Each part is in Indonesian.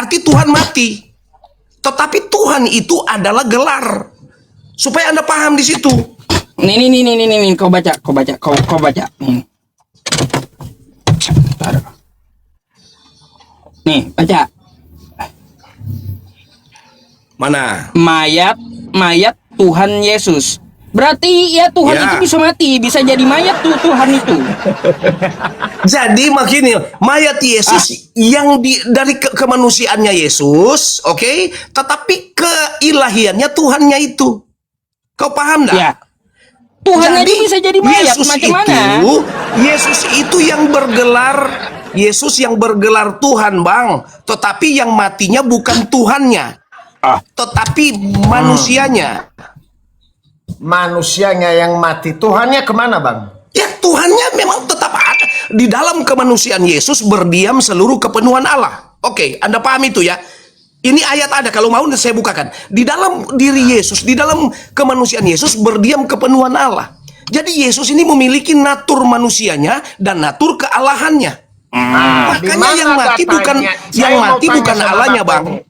berarti Tuhan mati. Tetapi Tuhan itu adalah gelar. Supaya Anda paham di situ. Nih, kau baca. Nih, baca. Mana? Mayat Tuhan Yesus. Berarti ya Tuhan itu bisa mati, bisa jadi mayat tuh Tuhan itu. Jadi makanya mayat Yesus yang dari kemanusiaannya Yesus, oke? Tetapi keilahiannya Tuhannya itu. Kau paham enggak? Ya. Tuhan Jadi, aja bisa jadi mayat, Yesus macam mana? Yesus itu yang bergelar Tuhan, Bang. Tetapi yang matinya bukan Tuhannya. Tetapi manusianya. Manusianya yang mati, Tuhannya kemana, Bang? Ya, Tuhannya memang tetap ada. Di dalam kemanusiaan Yesus berdiam seluruh kepenuhan Allah. Oke, Anda paham itu ya? Ini ayat ada, kalau mau saya bukakan. Di dalam diri Yesus, di dalam kemanusiaan Yesus berdiam kepenuhan Allah. Jadi Yesus ini memiliki natur manusianya dan natur kealahannya. Makanya yang mati bukan Allahnya, Bang.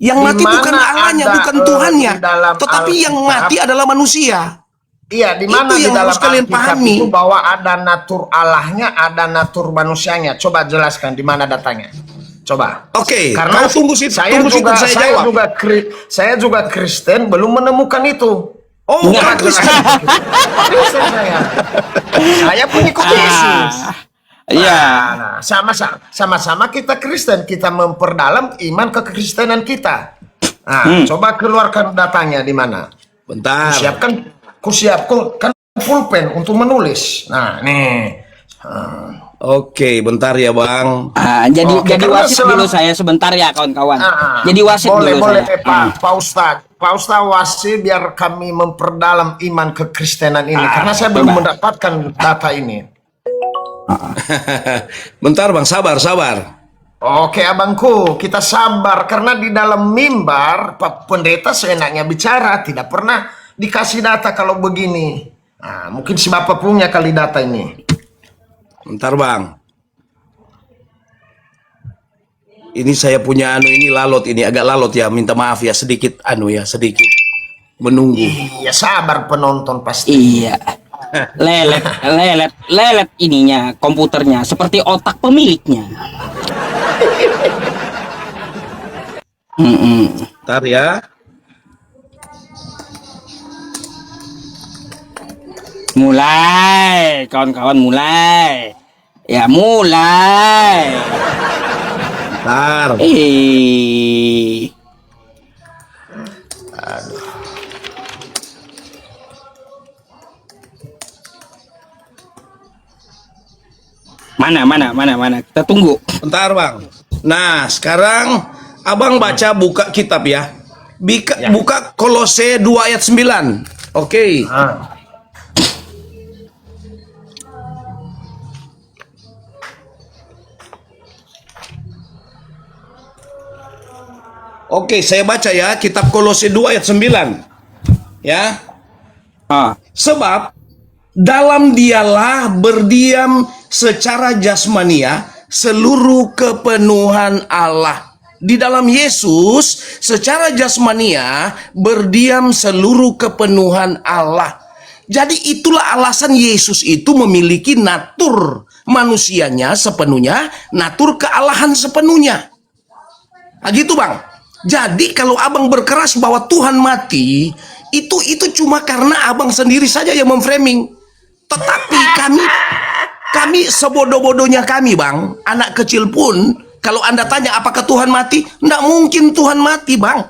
Yang mati bukan Allahnya, bukan Tuhannya. Tetapi yang mati adalah manusia. Iya, di mana di yang dalam harus kalian Alkitab pahami. itu bahwa ada natur Allahnya, ada natur manusianya. Coba jelaskan di mana datanya. Coba. Oke, karena kau tunggu situ, saya jawab. Saya juga Kristen, belum menemukan itu. Oh, bukan Kristen. Kristen saya. Saya pengikut Yesus. Iya. Nah, sama-sama kita Kristen, kita memperdalam iman kekristenan kita. Nah, coba keluarkan datanya di mana. Bentar. Kusiapkan kan pulpen untuk menulis. Nah, nih. Oke, bentar ya, Bang. Jadi wasit dulu saya sebentar ya, kawan-kawan. Jadi wasit boleh, dulu boleh, saya. Pak Ustadz wasit biar kami memperdalam iman kekristenan ini. Karena saya belum mendapatkan data ini. Bentar, Bang, sabar. Oke, abangku, kita sabar karena di dalam mimbar Pak Pendeta seenaknya bicara, tidak pernah dikasih data kalau begini. Nah, mungkin si Bapak punya kali data ini. Bentar, Bang. Ini saya punya ini agak lalot ya, minta maaf ya, sedikit sedikit menunggu. Iya, sabar penonton pasti. Iya. Lelet ininya, komputernya seperti otak pemiliknya. Bentar ya. Mulai, kawan-kawan, mulai. Ya, mulai. Bentar. Mana. Kita tunggu. Bentar, Bang. Nah, sekarang Abang buka kitab ya. Buka Kolose 2 ayat 9. Oke. Oke, saya baca ya, kitab Kolose 2 ayat 9. Ya. Sebab dalam dialah berdiam secara jasmania seluruh kepenuhan Allah. Di dalam Yesus secara jasmania berdiam seluruh kepenuhan Allah. Jadi itulah alasan Yesus itu memiliki natur manusianya sepenuhnya, natur kealahan sepenuhnya. Nah, gitu, Bang. Jadi kalau Abang berkeras bahwa Tuhan mati, itu cuma karena Abang sendiri saja yang memframing. Tetapi kami sebodoh-bodohnya kami, Bang, anak kecil pun, kalau Anda tanya apakah Tuhan mati, enggak mungkin Tuhan mati, Bang.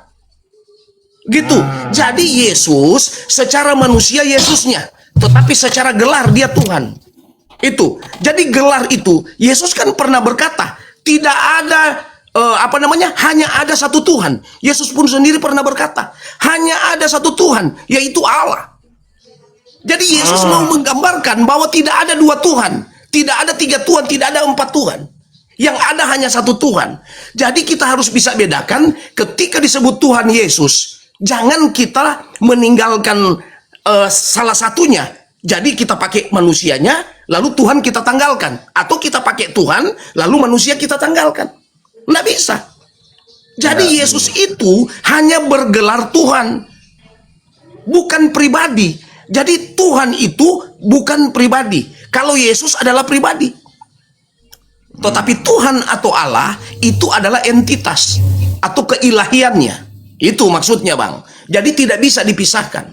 Gitu. Jadi Yesus secara manusia Yesusnya, tetapi secara gelar dia Tuhan. Itu. Jadi gelar itu, Yesus kan pernah berkata, tidak ada hanya ada satu Tuhan. Yesus pun sendiri pernah berkata, hanya ada satu Tuhan, yaitu Allah. Jadi Yesus mau menggambarkan bahwa tidak ada dua Tuhan, tidak ada tiga Tuhan, tidak ada empat Tuhan. Yang ada hanya satu Tuhan. Jadi kita harus bisa bedakan ketika disebut Tuhan Yesus, jangan kita meninggalkan salah satunya. Jadi kita pakai manusianya, lalu Tuhan kita tanggalkan. Atau kita pakai Tuhan, lalu manusia kita tanggalkan. Nggak bisa. Jadi Yesus itu hanya bergelar Tuhan, bukan pribadi. Jadi Tuhan itu bukan pribadi. Kalau Yesus adalah pribadi. Tetapi Tuhan atau Allah itu adalah entitas atau keilahiannya. Itu maksudnya, Bang. Jadi tidak bisa dipisahkan.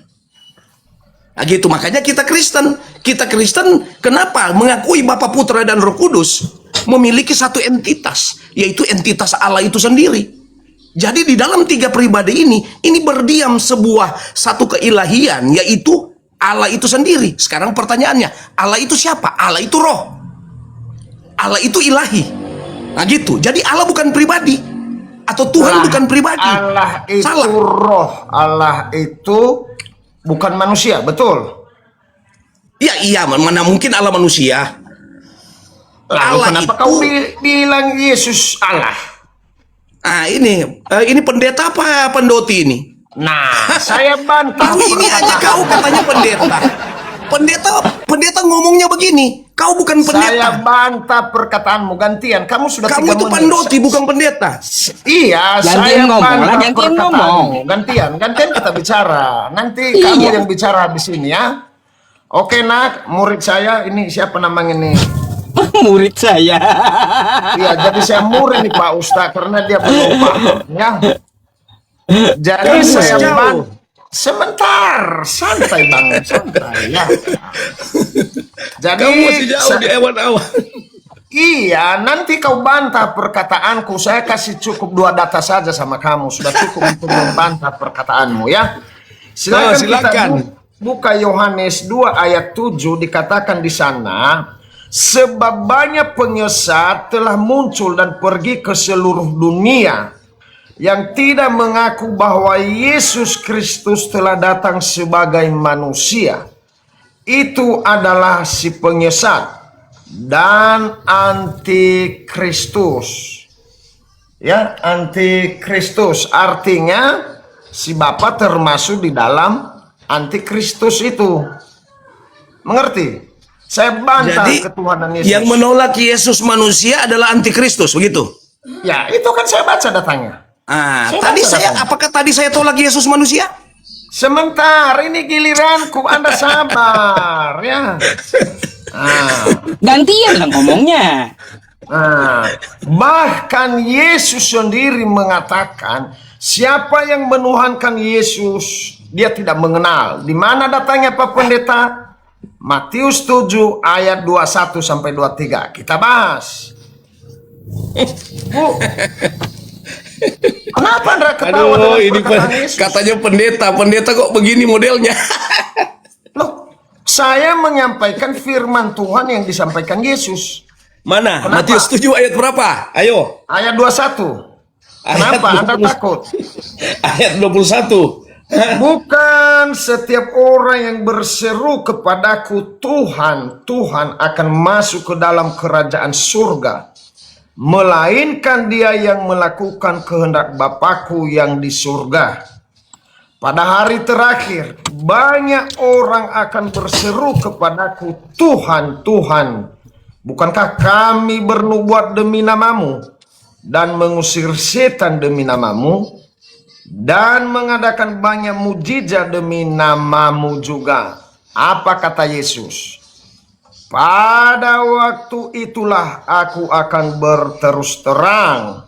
Nah, gitu. Makanya kita Kristen. Kita Kristen kenapa? Mengakui Bapa, Putra, dan Roh Kudus memiliki satu entitas, yaitu entitas Allah itu sendiri. Jadi di dalam tiga pribadi ini berdiam satu keilahian, yaitu Allah itu sendiri. Sekarang pertanyaannya, Allah itu siapa? Allah itu roh. Allah itu ilahi. Nah gitu. Jadi Allah bukan pribadi. Atau Tuhan bukan pribadi. Allah itu salah. roh. Allah itu bukan manusia, betul? Iya, mana mungkin Allah manusia. Lalu Allah kenapa itu, kau bilang Yesus Allah? Ini pendeta apa pendoti ini? Nah, saya bantah. Itu ini aja kau katanya pendeta. Pendeta ngomongnya begini. Kau bukan pendeta. Saya bantah perkataanmu, gantian. Kamu sudah Kamu 3 itu menit. pendoti, bukan pendeta. Iya, Gantian saya ngomong lah, bantah gantian perkataanmu. ngomong. Gantian kita bicara. Nanti Iya. kamu yang bicara habis ini ya. Oke, Nak, murid saya ini siapa namanya nih? Murid saya. Iya, jadi saya murid nih Pak Ustaz karena dia belum paham ya. Jadi Kamu saya jauh. sebentar, santai Bang, santai ya. Jadi Kamu masih jauh di awan-awan. iya, nanti kau bantah perkataanku. Saya kasih cukup 2 data saja sama kamu. Sudah cukup untuk membantah perkataanmu ya. Silakan, silakan. kita buka Yohanes 2 ayat 7, dikatakan di sana, sebab banyak penyesat telah muncul dan pergi ke seluruh dunia yang tidak mengaku bahwa Yesus Kristus telah datang sebagai manusia. Itu adalah si penyesat dan antikristus. Ya, antikristus artinya si Bapa termasuk di dalam antikristus itu. Mengerti? Saya bantah Jadi ketuhanan Yesus. yang menolak Yesus manusia adalah antikristus, begitu? Ya, itu kan saya baca datanya. Apakah tadi saya tolak Yesus manusia? Sebentar, ini giliranku, Anda sabar ya. Gantian lah ngomongnya. Bahkan Yesus sendiri mengatakan, siapa yang menuhankan Yesus, dia tidak mengenal. Di mana datanya Pak Pendeta? Matius 7 ayat 21 sampai 23. Kita bahas. Bu, kenapa Anda ketawa dengan Ini perkataan Yesus? katanya pendeta kok begini modelnya. Loh, saya menyampaikan firman Tuhan yang disampaikan Yesus. Mana? Kenapa? Matius 7 ayat berapa? Ayo. Ayat 21. Kenapa Anda takut? Ayat 21. Bukan setiap orang yang berseru kepadaku Tuhan, Tuhan akan masuk ke dalam kerajaan surga, melainkan dia yang melakukan kehendak Bapakku yang di surga. Pada hari terakhir, banyak orang akan berseru kepadaku, Tuhan, Tuhan, bukankah kami bernubuat demi namamu dan mengusir setan demi namamu dan mengadakan banyak mujizat demi namamu juga? Apa kata Yesus? Pada waktu itulah aku akan berterus terang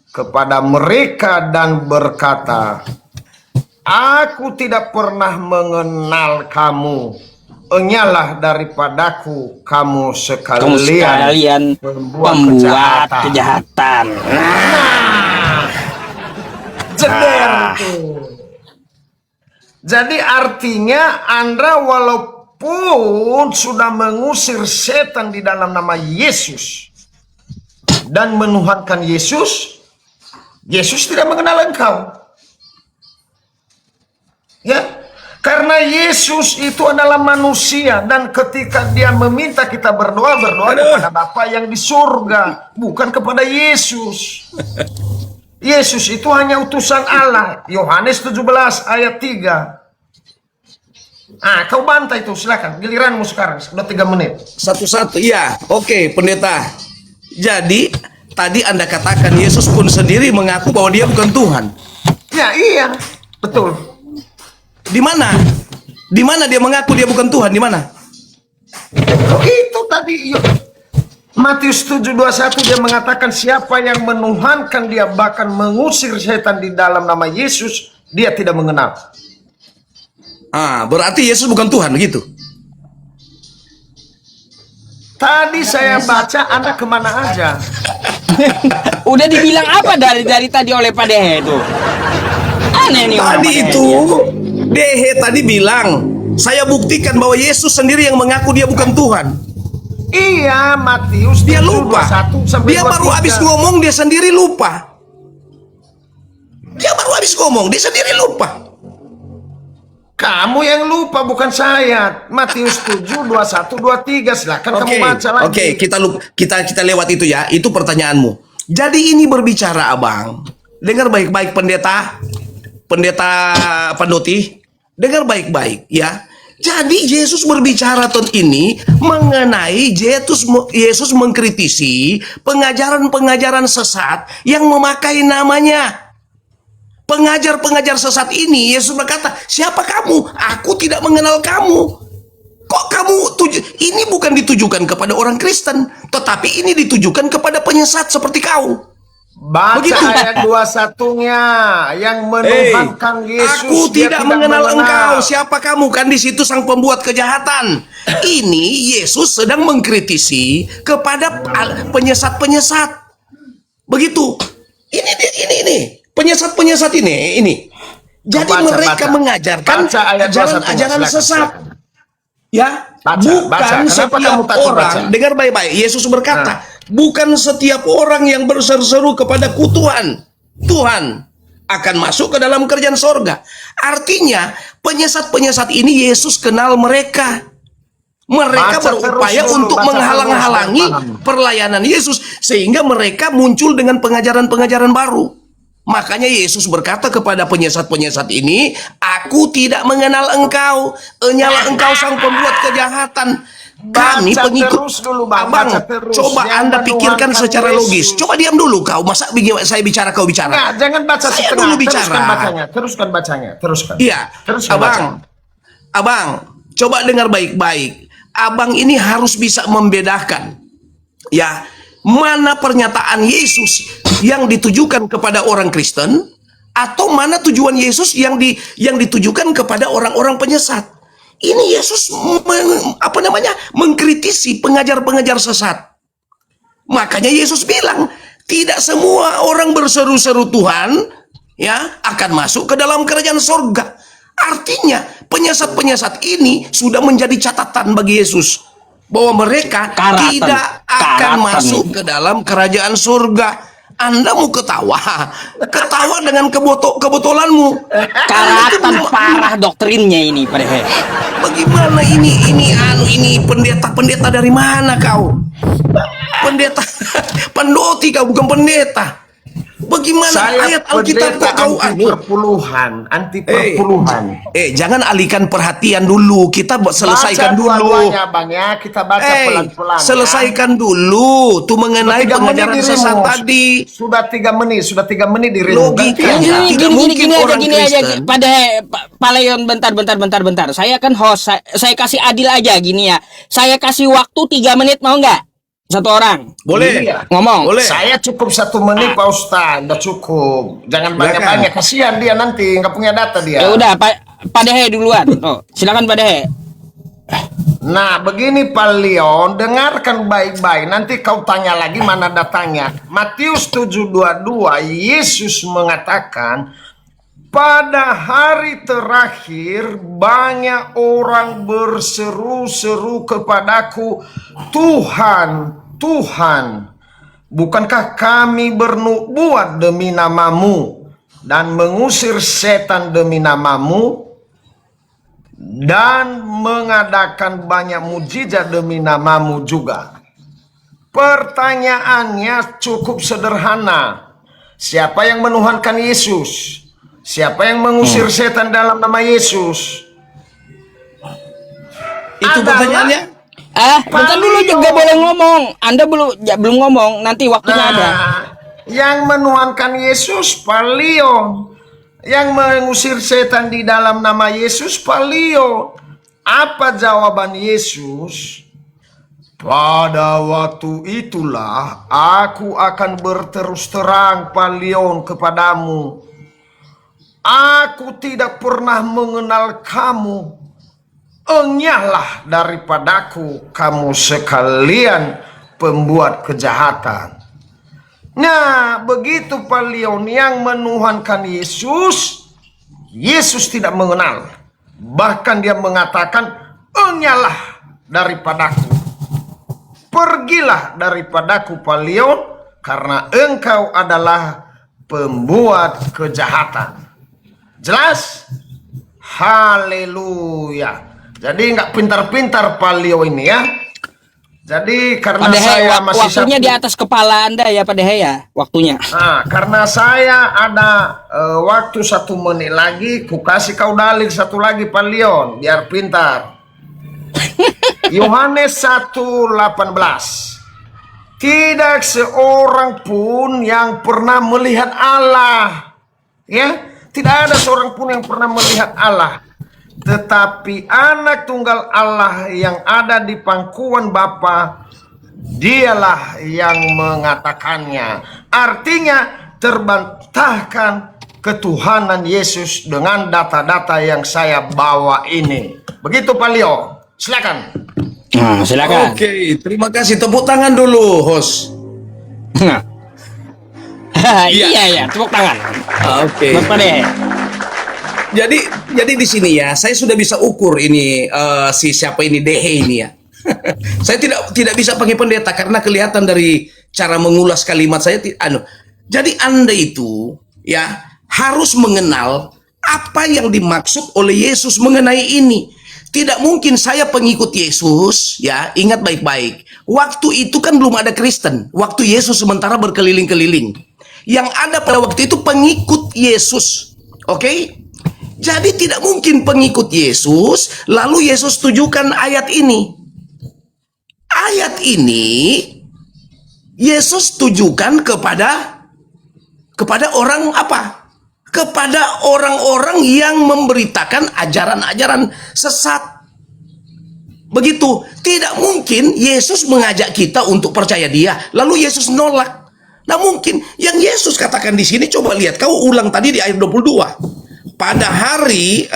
kepada mereka dan berkata, aku tidak pernah mengenal kamu. Enyalah daripadaku kamu sekalian pembuat kejahatan. Jeder itu. Jadi artinya Anda walaupun sudah mengusir setan di dalam nama Yesus dan menuhankan Yesus, Yesus tidak mengenal engkau. Ya, karena Yesus itu adalah manusia dan ketika dia meminta kita berdoa kepada Bapa yang di surga, bukan kepada Yesus. Yesus itu hanya utusan Allah. Yohanes 17 ayat 3. Kau bantah itu, silakan. Giliranmu sekarang, sudah 3 menit. Satu-satu, ya. Oke, pendeta. Jadi tadi Anda katakan Yesus pun sendiri mengaku bahwa dia bukan Tuhan. Ya iya, betul. Di mana? Di mana dia mengaku dia bukan Tuhan? Di mana? Itu tadi Matius 7:21 dia mengatakan siapa yang menuhankan dia bahkan mengusir setan di dalam nama Yesus, dia tidak mengenal. Berarti Yesus bukan Tuhan begitu? Tadi saya baca, Anda kemana aja? Udah dibilang apa dari tadi oleh Pak Dehe itu? Aneh nih orang Tadi Pak Dehe. itu Dehe tadi bilang, saya buktikan bahwa Yesus sendiri yang mengaku dia bukan Tuhan. Iya, Matius Dia lupa. 21 sampai Dia baru 23. habis ngomong, dia sendiri lupa. Dia baru habis ngomong, dia sendiri lupa. Kamu yang lupa, bukan saya. Matius 7:21, 23. Silakan kamu baca lagi. Oke, kita lewat itu ya. Itu pertanyaanmu. Jadi ini berbicara, Abang. Dengar baik-baik pendeta Pandoti. Dengar baik-baik ya. Jadi Yesus berbicara tahun ini mengenai Yesus mengkritisi pengajaran-pengajaran sesat yang memakai namanya. Pengajar-pengajar sesat ini, Yesus berkata, siapa kamu? Aku tidak mengenal kamu. Kok kamu ini bukan ditujukan kepada orang Kristen, tetapi ini ditujukan kepada penyesat seperti kau. Baca Begitu. ayat 21-nya yang menuhankan Yesus. Aku dia tidak mengenal engkau. Siapa kamu? Kan di situ sang pembuat kejahatan. Ini Yesus sedang mengkritisi kepada penyesat-penyesat. Begitu. Ini penyesat-penyesat ini. Jadi mereka mengajarkan ajaran-ajaran sesat. Ya, bukan setiap orang. Dengar baik-baik. Yesus berkata, bukan setiap orang yang berseru-seru kepadaku Tuhan akan masuk ke dalam kerajaan sorga. Artinya penyesat-penyesat ini Yesus kenal mereka. Mereka berupaya untuk menghalang-halangi pelayanan Yesus sehingga mereka muncul dengan pengajaran-pengajaran baru. Makanya Yesus berkata kepada penyesat-penyesat ini, aku tidak mengenal engkau, enyalah engkau sang pembuat kejahatan. Kami pengikut Abang, coba Anda pikirkan secara logis. Coba diam dulu kau, masa saya bicara kau bicara? Enggak, jangan baca saya setengah. dulu bicara. Teruskan bacanya. Iya, Abang, coba dengar baik-baik. Abang ini harus bisa membedakan, ya, mana pernyataan Yesus yang ditujukan kepada orang Kristen atau mana tujuan Yesus yang ditujukan kepada orang-orang penyesat. Ini Yesus mengkritisi pengajar-pengajar sesat. Makanya Yesus bilang, tidak semua orang berseru-seru Tuhan ya akan masuk ke dalam kerajaan sorga. Artinya penyesat-penyesat ini sudah menjadi catatan bagi Yesus bahwa mereka tidak akan masuk ke dalam kerajaan surga. Anda mau ketawa dengan kebotolanmu. Karatan parah doktrinnya ini, Pak Dehe. Bagaimana ini pendeta dari mana kau? Pendeta Pandoti kau, bukan pendeta. Bagaimana ayat Alkitab kok kau anti perpuluhan. Jangan alihkan perhatian dulu. Kita selesaikan dulu. Bang ya, kita baca pelan-pelan. Selesaikan dulu tuh mengenai pengajaran sesat tadi. Sudah 3 menit direnung. Logikanya tidak mungkin orang Kristen. Pada Pak Leon, bentar. Saya kan host, saya kasih adil aja gini ya. Saya kasih waktu 3 menit, mau nggak? Satu orang boleh ngomong. Boleh. Saya cukup 1 menit, Pak Ustaz. Udah cukup. Jangan banyak-banyak. Kasihan dia nanti nggak punya data dia. Ya udah, Pak Dehe duluan. Oh, silakan Pak Dehe. Nah, begini Pak Leon, dengarkan baik-baik. Nanti kau tanya lagi mana datanya. Matius 7:22, Yesus mengatakan, pada hari terakhir banyak orang berseru-seru kepadaku, Tuhan, Tuhan, bukankah kami bernubuat demi namamu dan mengusir setan demi namamu dan mengadakan banyak mujizat demi namamu juga? Pertanyaannya cukup sederhana. Siapa yang menuhankan Yesus? Siapa yang mengusir setan dalam nama Yesus? Itu pertanyaannya? Bentar dulu juga boleh ngomong. Anda belum ngomong. Nanti waktunya ada. Yang menuhankan Yesus Palio, yang mengusir setan di dalam nama Yesus Palio. Apa jawaban Yesus? Pada waktu itulah aku akan berterus terang Palion kepadamu. Aku tidak pernah mengenal kamu. Enyahlah daripadaku kamu sekalian pembuat kejahatan. Nah, begitu Palion yang menuhankan Yesus, Yesus tidak mengenal. Bahkan dia mengatakan, enyahlah daripadaku. Pergilah daripadaku Palion, karena engkau adalah pembuat kejahatan. Jelas? Haleluya. Jadi nggak pintar-pintar Palio ini ya. Jadi karena saya masih waktunya di atas kepala Anda ya Pak Dehe ya, waktunya. Nah, karena saya ada waktu 1 menit lagi, ku kasih kau dalil satu lagi Palion, biar pintar. Yohanes 1:18. Tidak seorang pun yang pernah melihat Allah. Ya, tidak ada seorang pun yang pernah melihat Allah. Tetapi anak tunggal Allah yang ada di pangkuan Bapa, dialah yang mengatakannya. Artinya terbantahkan ketuhanan Yesus dengan data-data yang saya bawa ini. Begitu Palio. Silakan. Silakan. Oke, terima kasih. Tepuk tangan dulu, host. Iya, tepuk tangan. Oke. Bapak Dehe. Jadi di sini ya, saya sudah bisa ukur ini si siapa ini Dehe ini ya. Saya tidak bisa pakai pendeta karena kelihatan dari cara mengulas kalimat saya. Jadi Anda itu ya harus mengenal apa yang dimaksud oleh Yesus mengenai ini. Tidak mungkin saya pengikut Yesus, ya, ingat baik-baik. Waktu itu kan belum ada Kristen. Waktu Yesus sementara berkeliling-keliling. Yang ada pada waktu itu pengikut Yesus. Oke? Jadi tidak mungkin pengikut Yesus, lalu Yesus tujukan ayat ini. Ayat ini, Yesus tujukan kepada orang apa? Kepada orang-orang yang memberitakan ajaran-ajaran sesat. Begitu, tidak mungkin Yesus mengajak kita untuk percaya Dia, lalu Yesus nolak. Nah mungkin yang Yesus katakan di sini, coba lihat, kau ulang tadi di ayat 22. Pada hari,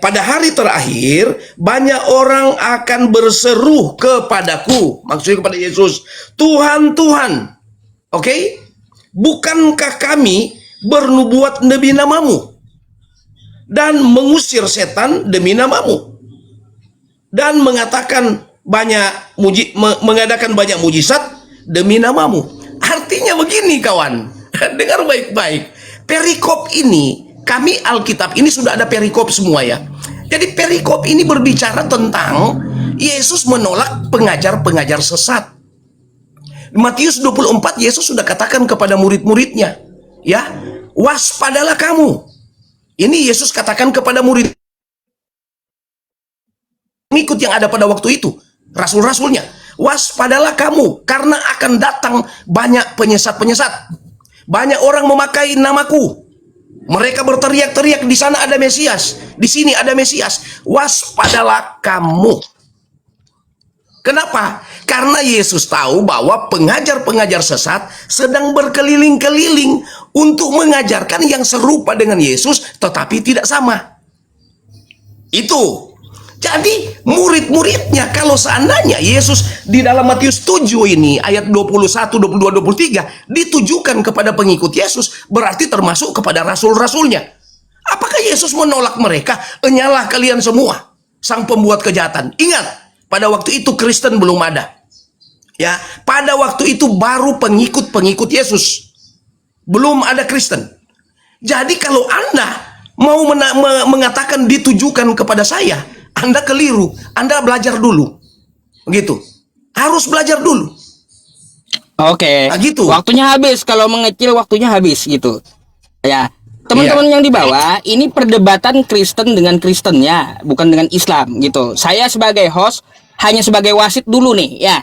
pada hari terakhir banyak orang akan berseru kepadaku, maksudnya kepada Yesus, Tuhan, Tuhan, oke? Bukankah kami bernubuat demi namamu dan mengusir setan demi namamu dan mengadakan banyak mujizat demi namamu? Artinya begini kawan, dengar baik-baik. Perikop ini, kami Alkitab ini sudah ada perikop semua ya. Jadi perikop ini berbicara tentang Yesus menolak pengajar-pengajar sesat. Matius 24 Yesus sudah katakan kepada murid-muridnya, ya, waspadalah kamu. Ini Yesus katakan kepada murid pengikut yang ada pada waktu itu, rasul-rasulnya, waspadalah kamu karena akan datang banyak penyesat-penyesat. Banyak orang memakai namaku. Mereka berteriak-teriak, di sana ada Mesias, di sini ada Mesias. Waspadalah kamu. Kenapa? Karena Yesus tahu bahwa pengajar-pengajar sesat sedang berkeliling-keliling untuk mengajarkan yang serupa dengan Yesus, tetapi tidak sama. Itu. Jadi murid-muridnya, kalau seandainya Yesus di dalam Matius 7 ini ayat 21, 22, 23 ditujukan kepada pengikut Yesus, berarti termasuk kepada rasul-rasulnya. Apakah Yesus menolak mereka? Enyalah kalian semua, sang pembuat kejahatan. Ingat, pada waktu itu Kristen belum ada. Ya, pada waktu itu baru pengikut-pengikut Yesus. Belum ada Kristen. Jadi kalau Anda mau mengatakan ditujukan kepada saya, Anda keliru. Anda belajar dulu. Begitu. Harus belajar dulu. Oke. Nah, gitu. Waktunya habis. Kalau mengecil waktunya habis gitu. Ya. Teman-teman yang di bawah, ini perdebatan Kristen dengan Kristennya, bukan dengan Islam gitu. Saya sebagai host hanya sebagai wasit dulu nih ya.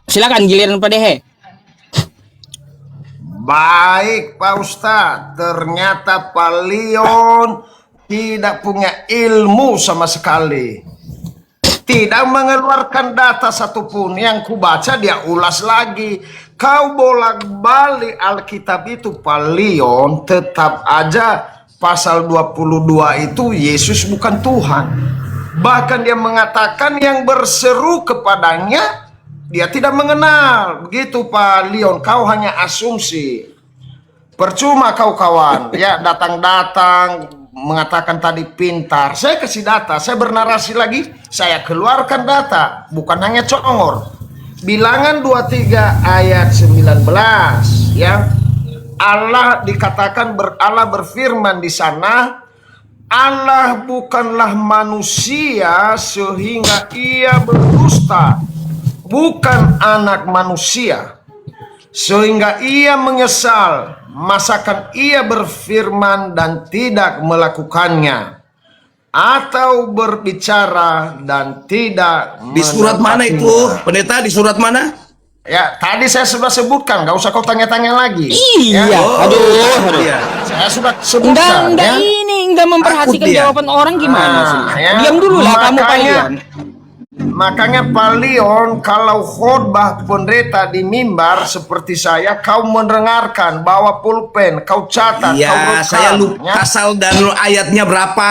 Silakan giliran Pak Dehe. Baik Pak Ustadz, ternyata Pak Leon tidak punya ilmu sama sekali. Tidak mengeluarkan data satupun. Yang kubaca dia ulas lagi. Kau bolak-balik Alkitab itu Pak Leon, tetap aja pasal 22 itu Yesus bukan Tuhan. Bahkan dia mengatakan yang berseru kepadanya dia tidak mengenal. Begitu Pak Leon, kau hanya asumsi. Percuma kau kawan, ya datang-datang mengatakan tadi pintar. Saya kasih data, saya bernarasi lagi, saya keluarkan data, bukan hanya congor. Bilangan 23 ayat 19 ya. Allah dikatakan Allah berfirman di sana, Allah bukanlah manusia sehingga ia berdusta, bukan anak manusia sehingga ia menyesal, masakan ia berfirman dan tidak melakukannya, atau berbicara dan tidak Di surat mana itu, pendeta? Di surat mana? Ya, tadi saya sudah sebutkan, nggak usah kau tanya-tanya lagi. Iya, Ya. aduh. Iya. Saya sudah sebutkan. Enggak ya. ini enggak memperhatikan Takut dia. jawaban orang gimana sih? Ya. Diam dulu lah kamu Pak Makanya- Leon. Makanya Pak Leon, kalau khotbah pendeta di mimbar seperti saya, kau mendengarkan, bawa pulpen, kau catat, kau Iya, rekam, saya lupa ya. pasal dan ayatnya berapa.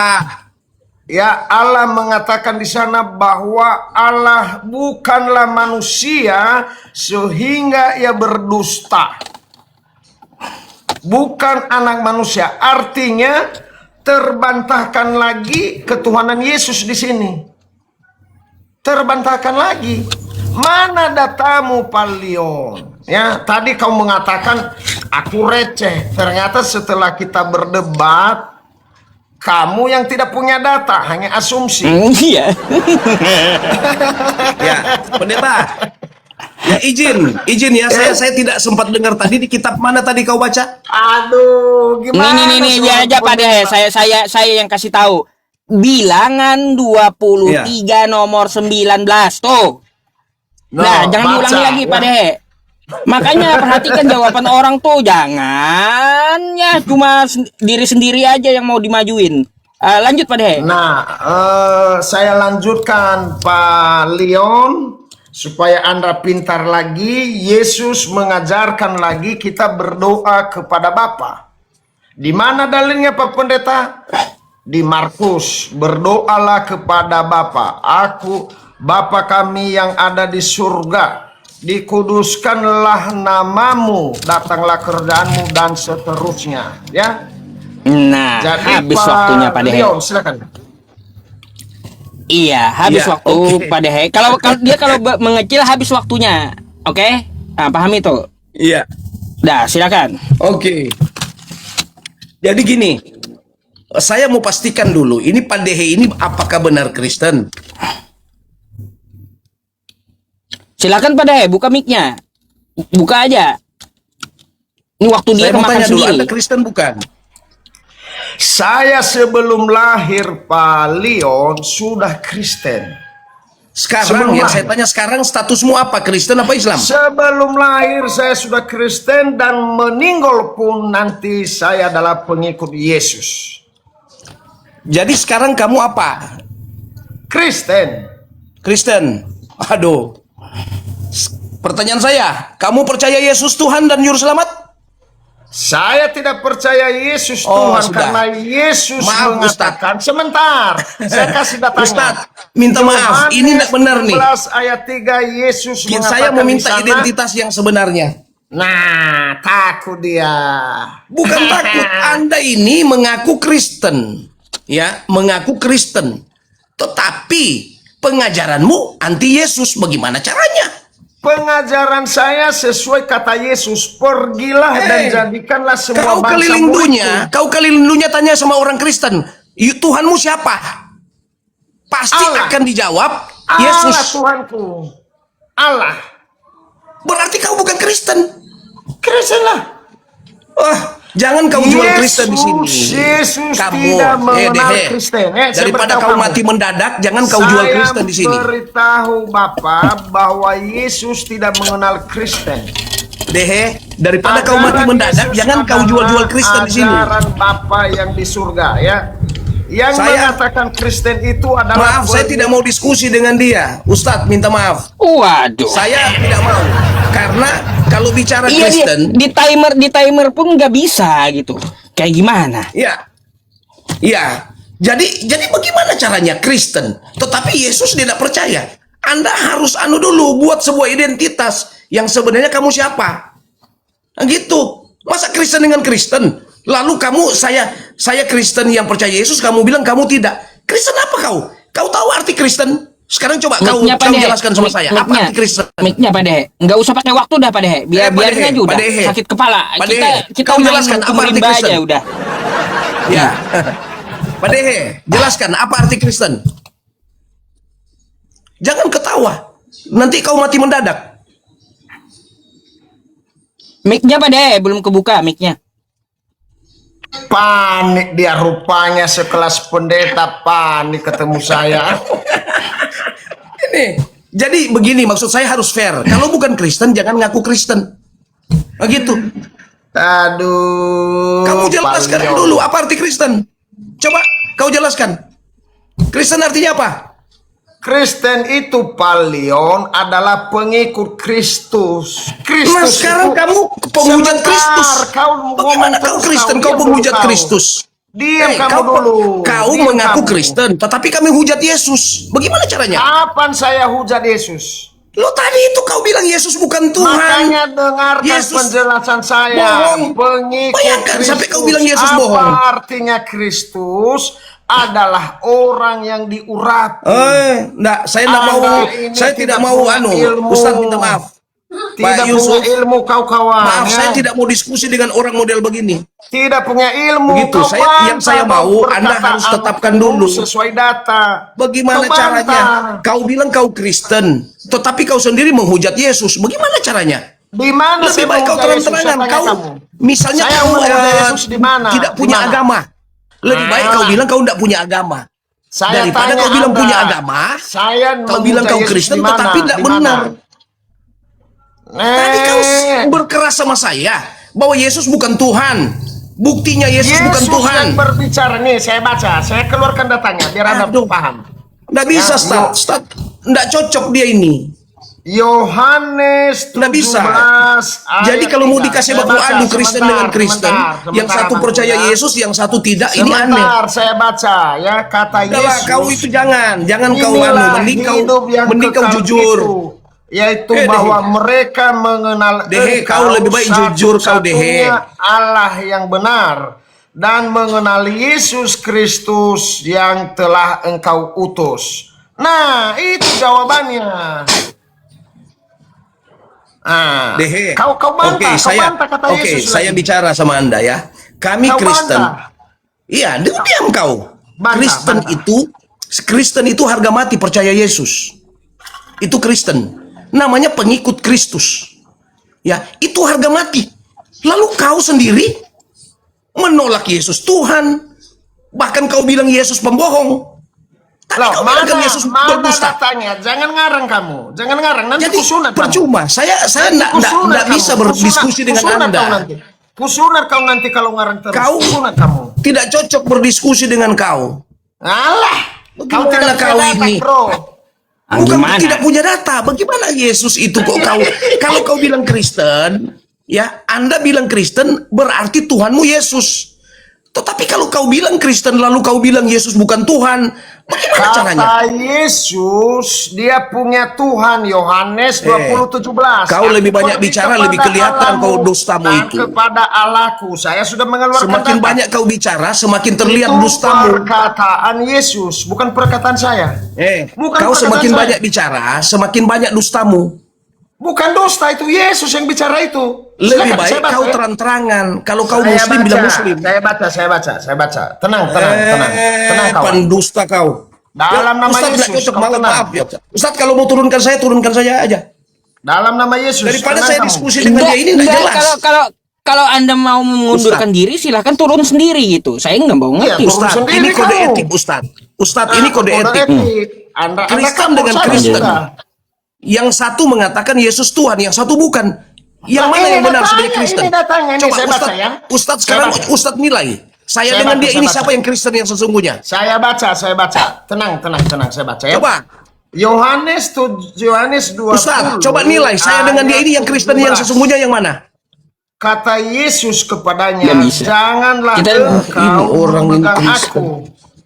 Ya, Allah mengatakan di sana bahwa Allah bukanlah manusia sehingga ia berdusta. Bukan anak manusia. Artinya terbantahkan lagi ketuhanan Yesus di sini. Terbantahkan lagi. Mana datamu Pak Leon? Ya, tadi kau mengatakan aku receh. Ternyata setelah kita berdebat, kamu yang tidak punya data, hanya asumsi. Iya. Ya, pendeta. Ya izin ya, saya tidak sempat dengar tadi di kitab mana tadi kau baca? Aduh, gimana? Nih suara aja Pak Dehe, saya yang kasih tahu. Bilangan 23 nomor 19 tuh. Nah, jangan baca, diulangi lagi Pak ya. Dehe. Makanya perhatikan jawaban orang tuh, jangan ya cuma diri sendiri aja yang mau dimajuin. Lanjut Pak Dehe. Nah, saya lanjutkan Pak Leon supaya Anda pintar lagi. Yesus mengajarkan lagi kita berdoa kepada Bapa. Di mana dalilnya Pak Pendeta? Di Markus, berdoalah kepada Bapa. Bapa kami yang ada di surga, dikuduskanlah namamu, datanglah kerjaanmu, dan seterusnya. Ya. Nah, Jadi habis waktunya Pak Dehe. Leon, silakan. Iya, habis Ya, waktu oke. Pak Dehe. Kalau dia mengecil habis waktunya. Oke? Nah, pahami tuh. Iya. Dah, silakan. Oke. Jadi gini, saya mau pastikan dulu, ini Pak Dehe ini apakah benar Kristen? Silakan Pak Dehe, buka mic-nya. Buka aja. Ini waktu dia Saya mau kemakan tanya dulu, sendiri. Anda Kristen bukan? Saya sebelum lahir Pak Leon sudah Kristen. Sekarang Sebelum yang lahir. saya tanya sekarang statusmu apa? Kristen apa Islam? Sebelum lahir saya sudah Kristen dan meninggal pun nanti saya adalah pengikut Yesus. Jadi sekarang kamu apa? Kristen. Kristen. Aduh. Pertanyaan saya, kamu percaya Yesus Tuhan dan Juru Selamat? Saya tidak percaya Yesus Oh, Tuhan sudah. karena Yesus Maaf, mengatakan sebentar. Saya kasih datanya. Ustadz, minta maaf, Yohanes ini tidak benar nih. 11 ayat 3 Yesus mengatakan Saya mau minta di sana, identitas yang sebenarnya. Nah, takut dia. Bukan takut, Anda ini mengaku Kristen. Ya, mengaku Kristen. Tetapi pengajaranmu anti Yesus, bagaimana caranya? Pengajaran saya sesuai kata Yesus, pergilah dan jadikanlah semua Kau bangsa keliling dunia, muridku. kau keliling dunia tanya sama orang Kristen, Tuhanmu siapa? Pasti Allah. akan dijawab Allah Yesus. Tuhanku. Allah. Berarti kau bukan Kristen. Kristen lah. Wah, Jangan kau jual Kristen di sini. Yesus Kamu, tidak mengenal Dehe. Kristen. Saya Daripada beritahu kau kamu. mati mendadak, jangan kau jual Kristen di sini. Saya beritahu Bapak bahwa Yesus tidak mengenal Kristen. Dehe, daripada kau mati Ajaran mendadak, Yesus jangan kau jual-jual adalah Kristen di sini. Ajaran Bapa yang di surga, ya. Yang mengatakan Kristen itu adalah Maaf, saya tidak mau diskusi dengan dia. Ustadz, minta maaf. Waduh. Saya tidak mau. Karena kalau bicara Iya, Kristen, di timer pun nggak bisa gitu. Kayak gimana? ya, ya. Jadi bagaimana caranya Kristen? Tetapi Yesus tidak percaya. Anda harus dulu buat sebuah identitas yang sebenarnya kamu siapa. Nah, gitu. Masa Kristen dengan Kristen? Lalu saya Kristen yang percaya Yesus, kamu bilang kamu tidak. Kristen apa kau? Kau tahu arti Kristen? Sekarang coba kau jelaskan sama saya. Apa arti Kristen? Mic-nya Pak Dehe. Nggak usah pakai waktu dah Pak Dehe. Biarin aja udah. Sakit kepala. Kita kau main jelaskan apa arti rimba Kristen? aja udah. Ya. Pak Dehe, jelaskan apa arti Kristen? Jangan ketawa. Nanti kau mati mendadak. Mic-nya Pak Dehe belum kebuka mic-nya. Panik dia rupanya, sekelas pendeta panik ketemu saya. Ini. Jadi begini, maksud saya harus fair. Kalau bukan Kristen jangan ngaku Kristen. Begitu. Aduh. Kamu jelaskan Pak Leo. dulu apa arti Kristen. Coba kau jelaskan. Kristen artinya apa? Kristen itu Pak Leon adalah pengikut Kristus. Nah, sekarang kamu penghujat Kristus. Kau Bagaimana kau Kristen? Kau penghujat Kristus. Diam kamu kau, dulu. Kau Diam mengaku kamu. Kristen, tetapi kami hujat Yesus. Bagaimana caranya? Kapan saya hujat Yesus? Lo tadi itu kau bilang Yesus bukan Tuhan. Makanya dengarkan Yesus penjelasan saya. bohong. Pengikut Bayangkan Kristus. sampai kau bilang Yesus Apa bohong. artinya Kristus? Adalah orang yang diurapi. Enggak, saya enggak mau. Anda ini Saya tidak tidak mau punya ilmu. Ustaz minta maaf. Tidak Pak Yusuf, punya ilmu kau kawan. maaf, ya. saya tidak mau diskusi dengan orang model begini. Tidak punya ilmu. Begitu, kau yang bantah saya mau, Anda perkataan harus tetapkan aku dulu. sesuai data. Bagaimana Kau caranya? bantah. Kau bilang kau Kristen, tetapi kau sendiri menghujat Yesus. Bagaimana caranya? Di mana Lebih saya baik kau menghujat Yesus? terang-terangan. Saya tanya Kau, kamu. misalnya Saya kau menghujat Yesus di mana? tidak punya Di mana? agama. Lebih baik kau bilang kau tidak punya agama. Saya Daripada tanya kau bilang Anda, punya agama, saya kau bilang menghujat kau Yesus Kristen di mana? tetapi tidak Di mana? benar. Tadi kau berkeras sama saya bahwa Yesus bukan Tuhan. Buktinya Yesus bukan Tuhan. yang berbicara nih, saya baca, saya keluarkan datanya biar Anda Aduh. paham. Nggak bisa, Ya, Stad. Nggak cocok dia ini. Yohanes 17 Nggak bisa. ayat Jadi kalau mau 3. dikasih Saya baku baca, adu Kristen sebentar, dengan Kristen, sebentar, yang satu Abang, percaya ya. Yesus, yang satu tidak, ini aneh. Sebentar, saya baca ya kata Udahlah, Yesus. kau itu jangan kau Inilah mending hidup yang kau kekal jujur. itu, yaitu Dehe. bahwa mereka mengenal Dehe, kau lebih baik jujur, kau, Dehe. satu-satunya Allah yang benar dan mengenal Yesus Kristus yang telah engkau utus. Nah, itu jawabannya. Dehe. Kau bantah, bantah kata Yesus. Saya bicara sama Anda ya. Kami Kau Kristen. bantah. Iya, diam kau. Bantah. Kristen itu harga mati percaya Yesus. Itu Kristen. Namanya pengikut Kristus. Ya, itu harga mati. Lalu kau sendiri menolak Yesus Tuhan. Bahkan kau bilang Yesus pembohong. Tapi kau bilang kan Yesus berdusta. Datanya? Jangan ngarang kamu. Jangan ngarang. Nanti Jadi kusunat kamu. percuma. Saya enggak bisa berdiskusi dengan Anda. Kusunat kau nanti kalau ngarang terus. Kau kusunat kamu. tidak cocok berdiskusi dengan kau. Alah, kau Bagaimana tidak kau punya data, ini? bro. Bukan Gimana? tidak punya data. Bagaimana Yesus itu kok kau? Kalau kau bilang Kristen, ya Anda bilang Kristen berarti Tuhanmu Yesus. Tetapi kalau kau bilang Kristen lalu kau bilang Yesus bukan Tuhan, bagaimana caranya? Kata Yesus, dia punya Tuhan. Yohanes 20:17. Kau lebih banyak bicara, lebih kelihatan kau dustamu itu. Kepada Allahku, saya sudah mengeluarkan Semakin data. banyak kau bicara, semakin terlihat Itu dustamu. perkataan Yesus, bukan perkataan saya. Bukan Kau perkataan semakin saya. banyak bicara, semakin banyak dustamu. Bukan dusta, itu Yesus yang bicara itu. Lebih Silakan, baik saya baca, kau ya. terang-terangan. Kalau kau Saya Muslim baca, bilang Muslim. Saya baca. Tenang kawan. Pendusta kau. Dalam nama Ustaz nggak Yesus, cocok, kau malah tenang. maaf ya. Ustaz kalau mau turunkan saya aja. Dalam nama Yesus. Daripada tenang saya kamu. diskusi dengan dia ini nggak jelas. Kalau Kalau Anda mau mengundurkan diri, silahkan turun sendiri gitu. Saya nggak mau Iya, ngerti. turun Ustadz, sendiri ini kode kamu. etik, Ustadz. Ustadz, ini kode etik. Anda Kristen kan dengan bosan Kristen. sudah. Yang satu mengatakan Yesus Tuhan, yang satu bukan. Yang Nah, mana ini yang benar datanya, sebagai Kristen? ini datanya, ini Coba saya baca Ustadz, ya. Ustadz Saya sekarang baca. Ustadz nilai. Saya Saya dengan baca, dia saya ini baca. siapa yang Kristen yang sesungguhnya? Saya baca. Tenang, saya baca ya. Coba, Yohanes 20. Ustadz, coba nilai. Saya dengan dia ini yang Kristen yang 17. sesungguhnya yang mana? Kata Yesus kepadanya, Nggak bisa. janganlah Kita- engkau orang yang memegang Kristen. aku,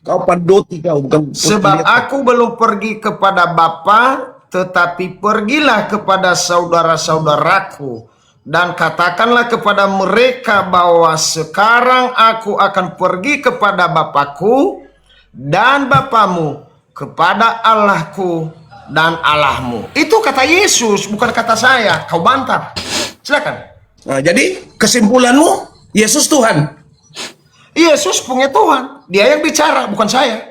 Kau padoti kau, bukan sebab aku belum pergi kepada Bapa, tetapi pergilah kepada saudara-saudaraku, dan katakanlah kepada mereka bahwa sekarang aku akan pergi kepada Bapakku dan Bapamu, kepada Allahku dan Allahmu. Itu kata Yesus, bukan kata saya. Kau bantah. Silakan. Nah, jadi kesimpulanmu Yesus Tuhan. Yesus punya Tuhan. Dia yang bicara, bukan saya.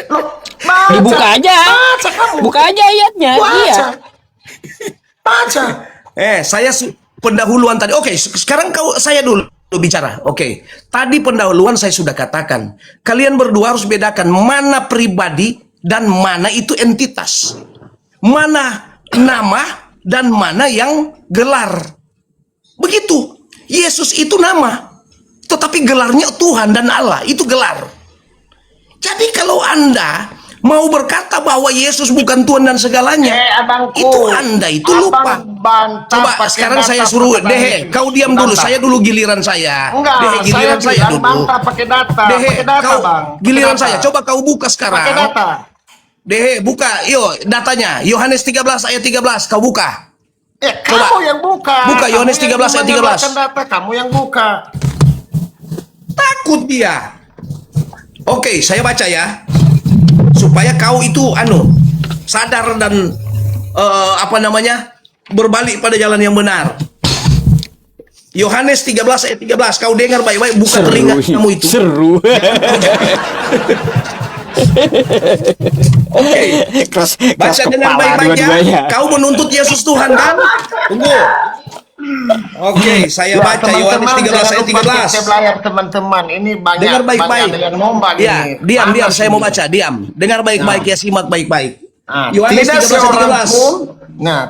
Loh, baca. Dibuka aja. Baca kamu. Buka aja ayatnya. Baca. Iya. Baca. Saya pendahuluan tadi. Oke, sekarang saya dulu bicara. Oke, tadi pendahuluan saya sudah katakan. Kalian berdua harus bedakan mana pribadi dan mana itu entitas. Mana nama dan mana yang gelar. Begitu. Yesus itu nama. Tetapi gelarnya Tuhan dan Allah. Itu gelar. Jadi kalau Anda mau berkata bahwa Yesus bukan Tuhan dan segalanya, abangku. itu Anda itu lupa. Coba sekarang saya suruh Dehe, kau diam dulu. Saya dulu giliran saya. Enggak, Dehe, giliran saya bilang dulu. bantah pakai data. Dehe, Pakai data, kau Bang. giliran Pakai saya. data. Coba kau buka sekarang. Pakai data. Dehe, buka. Yuk, datanya. Yohanes 13 ayat 13. Kau buka. Kamu Coba. yang buka. Buka Kamu Yohanes yang 13 ayat 13. mengeluarkan data, kamu yang buka. Takut dia. Oke, saya baca ya. Supaya kau itu sadar dan berbalik pada jalan yang benar. Yohanes 13 ayat 13. Kau dengar baik-baik, buka telinga kamu itu. Seru. Oke. Keras Baca dengan kepala baik-baik ya. dua-duanya. Kau menuntut Yesus Tuhan kan? Tunggu. Oke, saya baca Yohanes 13 ayat 13. Saya belajar teman-teman. Ini banyak. Dengar baik-baik. Banyak yang nombak Ya, ini. diam, Panas saya mau ini. baca, diam. Dengar baik-baik ya, simak baik-baik. Yohanes Tidak 13 ayat seorang 13. pun,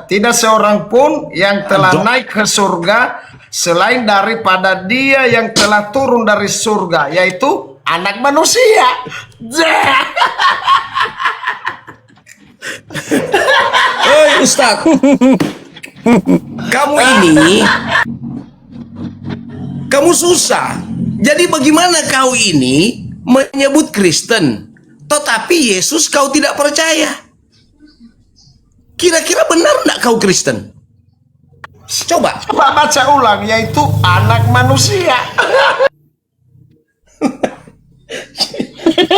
tidak seorang pun yang telah naik ke surga selain daripada Dia yang telah turun dari surga, yaitu Anak Manusia. Hei Ustaz, kamu susah. Jadi bagaimana kau ini menyebut Kristen, tetapi Yesus kau tidak percaya? Kira-kira benar enggak kau Kristen? Coba. Coba baca ulang, yaitu Anak Manusia.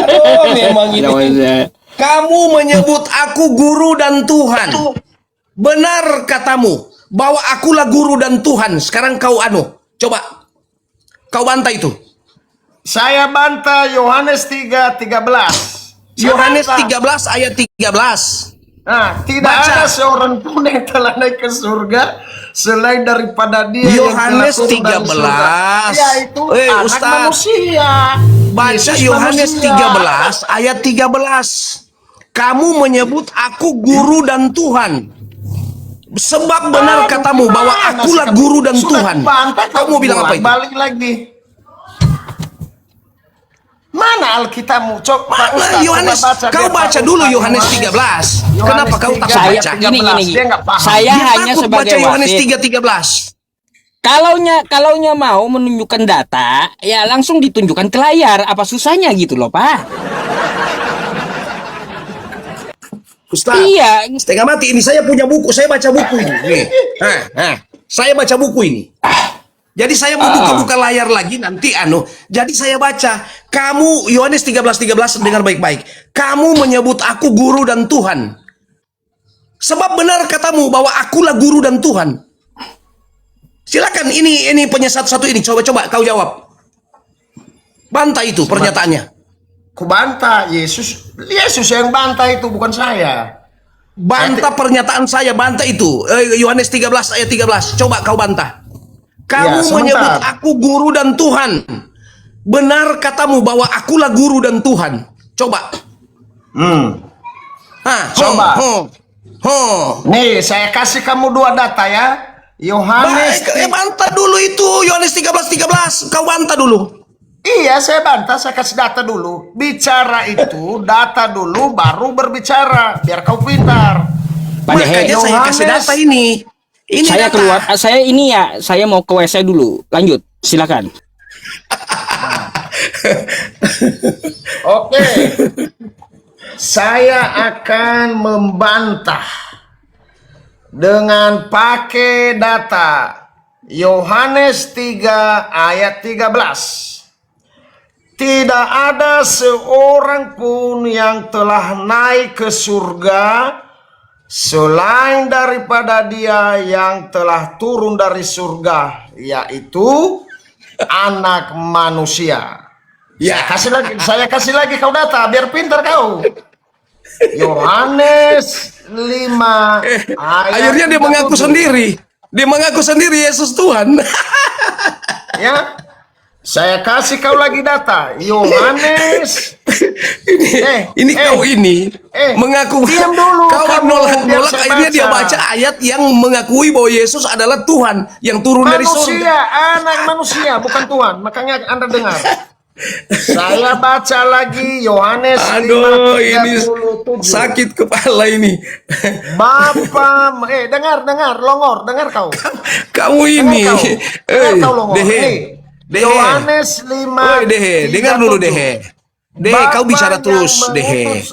Oh, memang ini. Kamu menyebut aku guru dan Tuhan. Benar katamu bahwa akulah guru dan Tuhan. Sekarang kau coba kau bantah itu. Saya bantah Yohanes 3:13. Yohanes 13 ayat 13. Nah, tidak Baca. ada seorang pun yang telah naik ke surga selain daripada Dia Yohanes yang telah turun dari surga, 13. yaitu Anak Ustaz. Manusia. Baca Yesus Yohanes manusia. 13 ayat 13. Kamu menyebut aku guru dan Tuhan. Sebab benar katamu bahwa akulah guru dan Sudah Tuhan. dibantah, Kamu bilang apa itu? Balik lagi. Mana Alkitabmu? Coba Mana Ustaz, Yohanes? coba baca. Kau Biar baca Pak dulu Ustaz Yohanes 13. Kenapa kau tak 3, baca? Gini. Dia nggak paham. Saya Dia hanya takut sebagai baca Yohanes wasit. 3:13. Kalaunya mau menunjukkan data, ya langsung ditunjukkan ke layar. Apa susahnya gitu loh, Pak? Ustaz, Iya. setengah mati ini saya punya buku, saya baca buku ini. Nih. Saya baca buku ini. Jadi saya mau buka-buka layar lagi nanti Jadi saya baca, kamu Yohanes 13:13 dengar baik-baik. Kamu menyebut aku guru dan Tuhan. Sebab benar katamu bahwa akulah guru dan Tuhan. Silakan ini penyesat satu ini coba kau jawab. Bantah itu pernyataannya. Ku bantah Yesus yang bantah itu, bukan saya. Bantah pernyataan saya, bantah itu. Yohanes 13 ayat 13. Coba kau bantah. Kamu Ya, menyebut sebentar. aku guru dan Tuhan. Benar katamu bahwa akulah guru dan Tuhan. Coba. Coba. Ho. Nih, saya kasih kamu 2 data ya. Yohanes. Baik, bantah dulu itu Yohanes 13:13. Kau bantah dulu. Iya, saya bantah, saya kasih data dulu. Bicara itu, data dulu, baru berbicara. Biar kau pintar. Pak Dehe, Makanya saya kasih Yohanes. data ini. Ini saya data. keluar, saya ini ya, saya mau ke WC dulu. Lanjut, silakan. Oke. Saya akan membantah dengan pakai data Yohanes 3 ayat 13. Tidak ada seorang pun yang telah naik ke surga selain daripada Dia yang telah turun dari surga, yaitu Anak Manusia. Ya. Saya kasih lagi kau data biar pintar kau. Yohanes 5 ayat Akhirnya dia mengaku 37. sendiri. Dia mengaku sendiri Yesus Tuhan. Ya. Saya kasih kau lagi data. Yohanes. Ini kau ini mengaku. Diam dulu, Kau kamu, biar nolak. saya Akhirnya dia baca. baca ayat yang mengakui bahwa Yesus adalah Tuhan yang turun dari surga. Manusia, anak manusia, bukan Tuhan. Makanya Anda dengar. Saya baca lagi Yohanes Aduh, ini 5:37. sakit kepala ini. Bapa, dengar, longor, dengar kau. Kamu ini. Dengar kau longor. Dehe. Nih, Dehe. Yohanes 5. Woi Dehe, dengar dulu Dehe. Dehe, kau bicara terus Dehe.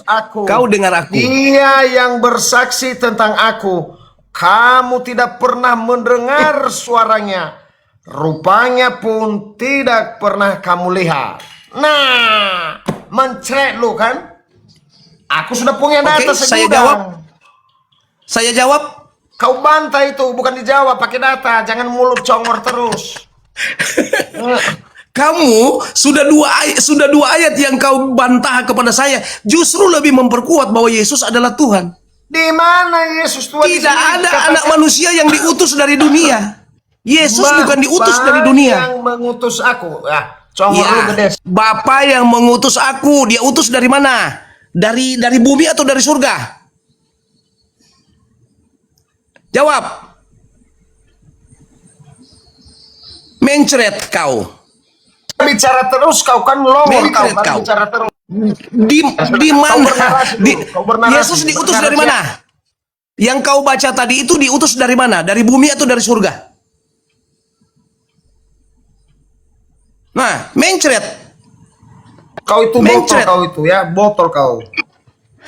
Kau dengar aku. Dia yang bersaksi tentang aku. Kamu tidak pernah mendengar suaranya. Rupanya pun tidak pernah kamu lihat. Nah, mencret lu kan? Aku sudah punya data Oke, saya segudang. jawab. Saya jawab. Kau bantah itu, bukan dijawab pakai data. Jangan mulut congor terus. Kamu sudah dua ayat yang kau bantah kepada saya, justru lebih memperkuat bahwa Yesus adalah Tuhan. Di mana Yesus Tuhan? Di Tidak sini ada dikatakan anak manusia yang diutus dari dunia. Yesus bukan diutus dari dunia. Yang mengutus aku. Congor lu gede. Bapa yang mengutus aku, dia utus dari mana? Dari bumi atau dari surga? Jawab. Mencret kau. Bicara terus kau kan longor kau Mencret kan kau. bicara terus. Di mana? bernarasi dulu, kau bernarasi. Yesus diutus dari Bernarasi. mana? Yang kau baca tadi itu diutus dari mana? Dari bumi atau dari surga? Nah, mencret. Kau itu Mencret. botol kau itu ya, botol kau.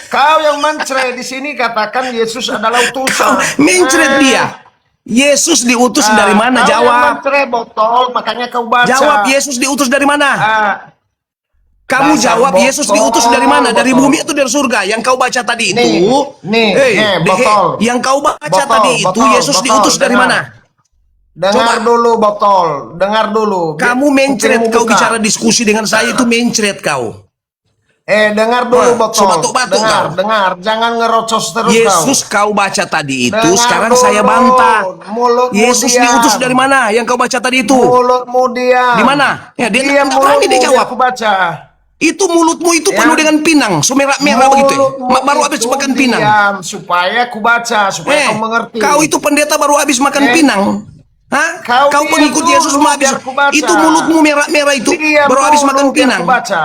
Kau yang mencret di sini katakan Yesus adalah utusan. Mencret dia. Yesus diutus dari mana? Kau yang Jawab. mencret botol, makanya kau baca. Jawab, Yesus diutus dari mana? Kamu dasar jawab, Yesus botol, diutus dari mana? Dari botol. bumi atau dari surga? Yang kau baca tadi itu. Nih, Dehe, botol. yang kau baca Botol, tadi itu botol, Yesus botol, diutus dari dengar. mana? Dengar Coba. dulu botol, dengar dulu. Kamu mencret, Kupingmu kau buka. bicara diskusi dengan saya itu mencret kau. Dengar dulu Wah, botol. sebatuk-batuk dengar, kau. dengar, jangan ngerocos terus Yesus kau baca tadi itu, Dengar sekarang dulu, saya bantah. mulutmu Yesus diam. diutus dari mana? Yang kau baca tadi itu. Mulutmu diam. Di mana? Ya, dia diam nggak berani mulutmu, dia jawab. biar aku baca. Itu mulutmu itu Ya. penuh dengan pinang, merah begitu. Ya? Mulutmu Baru habis itu makan pinang. diam, supaya aku baca, supaya kau mengerti. Kau itu pendeta baru habis makan pinang. Hah? Kau Kau diam pengikut dulu, Yesus mau habis. biar ku baca. Itu mulutmu merah-merah itu Diam baru habis dulu, makan biar pinang. aku baca.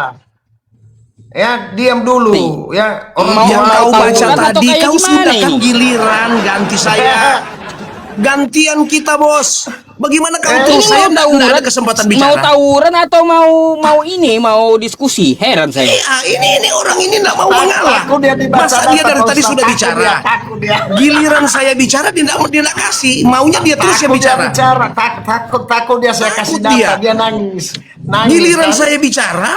Ya, diam dulu. Ya, Yang mau kau tahu baca kan atau tadi, kayak kau gimana sudah kan ini? giliran ganti saya. Gantian kita, Bos. Bagaimana kau Ini terus? Saya mau nggak tawuran, ada kesempatan mau bicara. tawuran atau mau diskusi? Heran saya. Ini orang ini nggak mau mengalah. Takut dia dibaca Masa dia data, dari Pak tadi Ustaz. sudah Takut bicara. dia, takut dia. Giliran saya bicara dia nggak kasih. Maunya dia terus yang Takut dia bicara. takut dia saya kasih Takut data, dia. dia nangis. Giliran kan? saya bicara,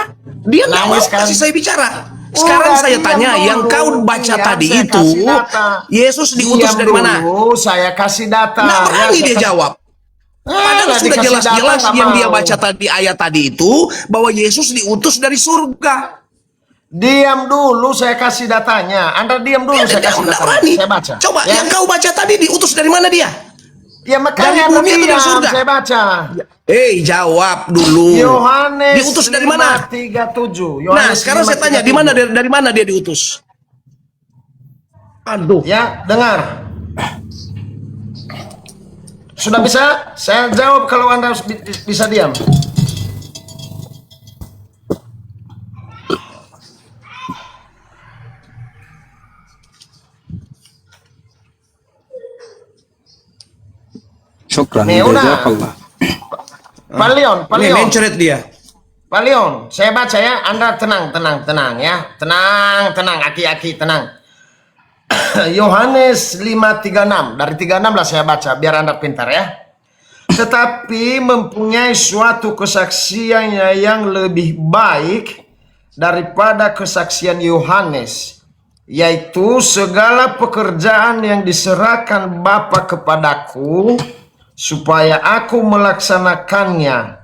dia nggak mau Nangis kan? kasih saya bicara. Sekarang Udah, saya diam tanya, dulu. yang kau baca Diam, tadi saya itu, kasih data. Yesus diutus Diam dari mana? dulu, saya kasih data. Nggak berani saya dia kasih- jawab. Padahal nggak sudah dikasih jelas-jelas data, nggak yang dia mau. baca tadi ayat tadi itu bahwa Yesus diutus dari surga. Diam dulu, saya kasih datanya. Anda diam dulu, saya kasih Nggak datanya. berani. Saya baca. Coba Ya. yang kau baca tadi diutus dari mana dia? Ya makanya Dari Anda bumi atau dari diam, surga? saya baca. Jawab dulu. Yohanes Diutus dari mana? 5:37. Nah, sekarang saya tanya, di mana 5:37. dari mana dia diutus? Aduh. Ya, dengar. Sudah bisa? Saya jawab kalau Anda bisa diam. Syukran. Nih, udah. Jazakallah. Palion, Nih, Palion. mencret dia. Palion, saya baca ya. Anda tenang ya. Tenang, aki-aki, tenang. Yohanes 5:36. Dari 36 lah saya baca, biar Anda pintar ya. Tetapi mempunyai suatu kesaksian yang lebih baik daripada kesaksian Yohanes, yaitu segala pekerjaan yang diserahkan Bapa kepadaku, supaya aku melaksanakannya.